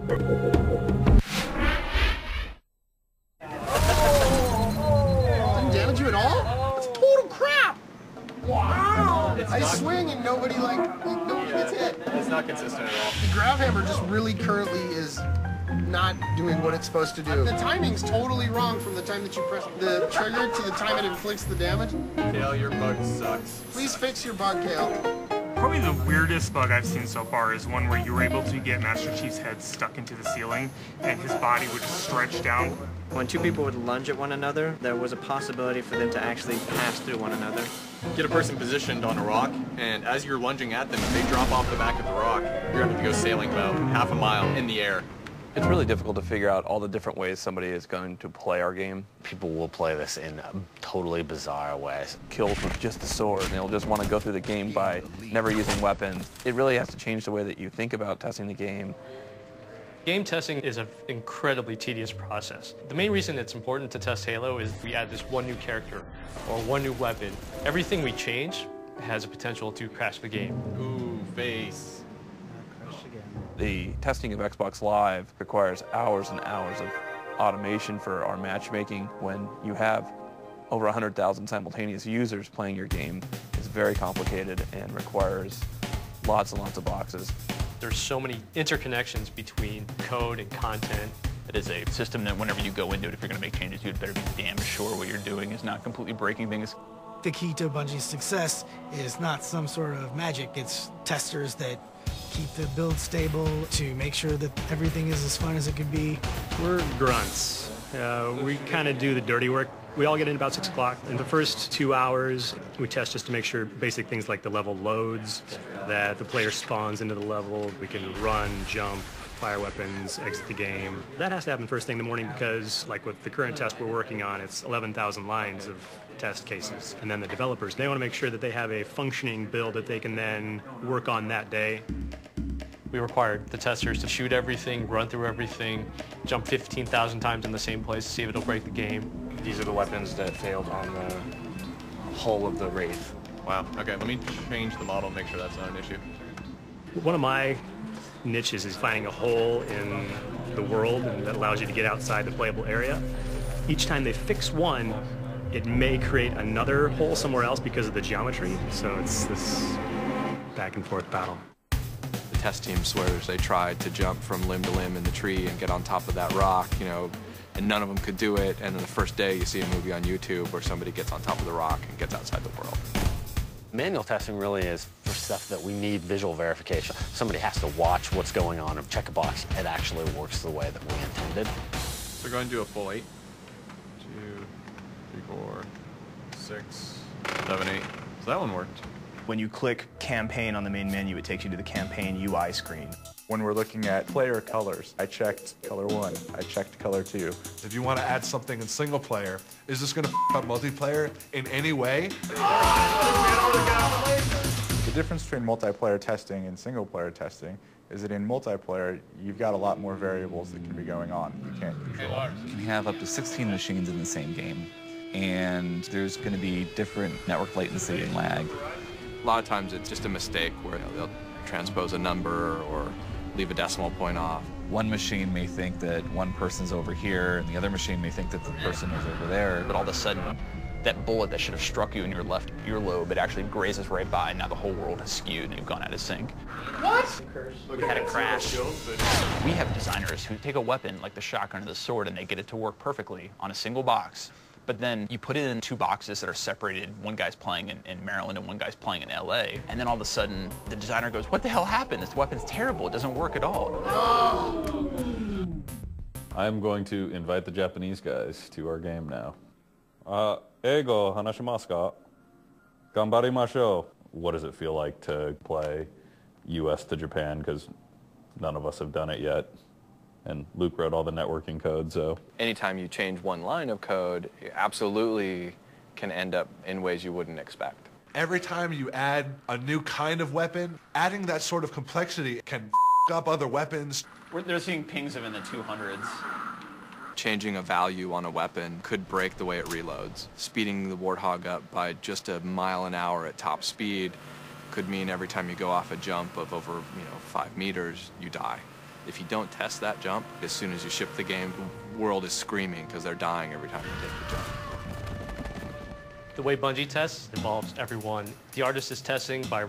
Didn't damage you at all? That's total crap! Wow! I swing and nobody gets hit. It's not consistent at all. The grab hammer just really currently is not doing what it's supposed to do. The timing's totally wrong from the time that you press the trigger to the time it inflicts the damage. Kale, your bug sucks. Please fix your bug, Kale. Probably the weirdest bug I've seen so far is one where you were able to get Master Chief's head stuck into the ceiling and his body would just stretch down. When two people would lunge at one another, there was a possibility for them to actually pass through one another. Get a person positioned on a rock, and as you're lunging at them, if they drop off the back of the rock, you're going to have to go sailing about half a mile in the air. It's really difficult to figure out all the different ways somebody is going to play our game. People will play this in totally bizarre ways. Kills with just the sword, and they'll just want to go through the game by never using weapons. It really has to change the way that you think about testing the game. Game testing is an incredibly tedious process. The main reason it's important to test Halo is we add this one new character or one new weapon. Everything we change has a potential to crash the game. Ooh, face. The testing of Xbox Live requires hours and hours of automation for our matchmaking. When you have over 100,000 simultaneous users playing your game, it's very complicated and requires lots and lots of boxes. There's so many interconnections between code and content. It is a system that whenever you go into it, if you're going to make changes, you'd better be damn sure what you're doing is not completely breaking things. The key to Bungie's success is not some sort of magic. It's testers that keep the build stable to make sure that everything is as fun as it could be. We're grunts. We kind of do the dirty work. We all get in about 6 o'clock. In the first 2 hours, we test just to make sure basic things like the level loads, that the player spawns into the level, we can run, jump, fire weapons, exit the game. That has to happen first thing in the morning because, like with the current test we're working on, it's 11,000 lines of test cases. And then the developers, they want to make sure that they have a functioning build that they can then work on that day. We required the testers to shoot everything, run through everything, jump 15,000 times in the same place to see if it'll break the game. These are the weapons that failed on the hull of the Wraith. Wow, okay, let me change the model and make sure that's not an issue. One of my niches is finding a hole in the world that allows you to get outside the playable area. Each time they fix one, it may create another hole somewhere else because of the geometry, so it's this back and forth battle. The test team swears they tried to jump from limb to limb in the tree and get on top of that rock, you know, and none of them could do it, and then the first day you see a movie on YouTube where somebody gets on top of the rock and gets outside the world. Manual testing really is for stuff that we need visual verification. Somebody has to watch what's going on and check a box. It actually works the way that we intended. So go ahead and do a full 8. 2, 3, 4, 6, 7, 8. So that one worked. When you click campaign on the main menu, it takes you to the campaign UI screen. When we're looking at player colors, I checked color 1, I checked color 2. If you want to add something in single player, is this going to up multiplayer in any way? The difference between multiplayer testing and single player testing is that in multiplayer, you've got a lot more variables that can be going on. You can't control. You can have up to 16 machines in the same game, and there's going to be different network latency and lag. A lot of times it's just a mistake where they'll transpose a number or leave a decimal point off. One machine may think that one person's over here, and the other machine may think that the person is over there. But all of a sudden, that bullet that should have struck you in your left earlobe, it actually grazes right by, and now the whole world is skewed and you've gone out of sync. What? We had a crash. We have designers who take a weapon like the shotgun or the sword and they get it to work perfectly on a single box. But then you put it in 2 boxes that are separated. One guy's playing in Maryland and one guy's playing in LA. And then all of a sudden, the designer goes, what the hell happened? This weapon's terrible. It doesn't work at all. I'm going to invite the Japanese guys to our game now. Eigo hanashimasu ka? Ganbarimashou. What does it feel like to play US to Japan? Because none of us have done it yet. And Luke wrote all the networking code, so. Anytime you change one line of code, you absolutely can end up in ways you wouldn't expect. Every time you add a new kind of weapon, adding that sort of complexity can up other weapons. They're seeing pings of in the 200s. Changing a value on a weapon could break the way it reloads. Speeding the Warthog up by just a mile an hour at top speed could mean every time you go off a jump of over 5 meters, you die. If you don't test that jump, as soon as you ship the game, the world is screaming because they're dying every time you take the jump. The way Bungie tests involves everyone. The artist is testing by